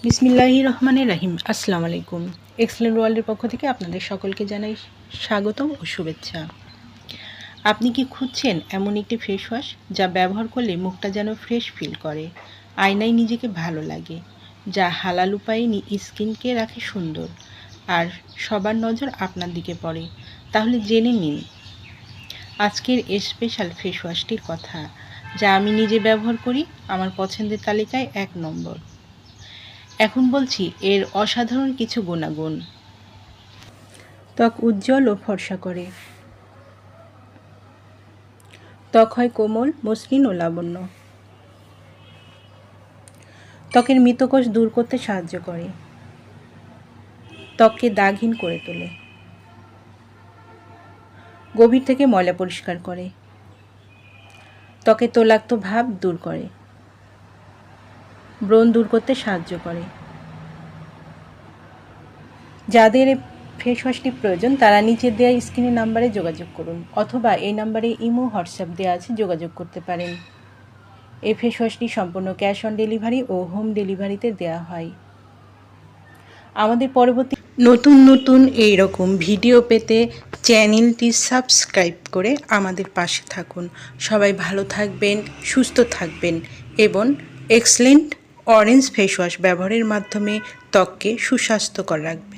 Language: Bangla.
বিসমিল্লাহির রহমানির রহিম। আসসালামু আলাইকুম। এক্সেলেন্ট ওয়ার্ল্ডের পক্ষ থেকে আপনাদের সকলকে জানাই স্বাগতম ও শুভেচ্ছা। আপনি কি খুঁজছেন এমন একটি ফেস ওয়াশ যা ব্যবহার করলে মুখটা যেন ফ্রেশ ফিল করে, আয়নায় নিজেকে ভালো লাগে, যা হালাল উপায়ে স্কিনকে রাখে সুন্দর আর সবার নজর আপনার দিকে পড়ে? তাহলে জেনে নিন আজকের স্পেশাল ফেস ওয়াশটির কথা, যা আমি নিজে ব্যবহার করি, আমার পছন্দের তালিকায় 1 নম্বর। এখন বলছি এর অসাধারণ কিছু গুণাগুণ। ত্বক উজ্জ্বল ও ফর্সা করে। ত্বক হয় কোমল, মসৃণ ও লাবণ্য। ত্বকের মৃতকোষ দূর করতে সাহায্য করে। ত্বককে দাগহীন করে তোলে। গভীর থেকে ময়লা পরিষ্কার করে। ত্বকে তৈলাক্ত ভাব দূর করে। ব্রণ দূর করতে সাহায্য করে। যাদের ফেস ওয়াশটি প্রয়োজন তারা নিচে দেওয়া স্ক্রিনের নাম্বারে যোগাযোগ করুন, অথবা এই নাম্বারে ইমো হোয়াটসঅ্যাপ দেওয়া আছে, যোগাযোগ করতে পারেন। এই ফেস ওয়াশটি সম্পূর্ণ ক্যাশ অন ডেলিভারি ও হোম ডেলিভারিতে দেওয়া হয়। আমাদের পরবর্তী নতুন এইরকম ভিডিও পেতে চ্যানেলটি সাবস্ক্রাইব করে আমাদের পাশে থাকুন। সবাই ভালো থাকবেন, সুস্থ থাকবেন এবং এক্সেলেন্ট অরেঞ্জ ফেস ওয়াশ ব্যবহারের মাধ্যমে ত্বককে সুস্বাস্থ্যকর রাখবেন।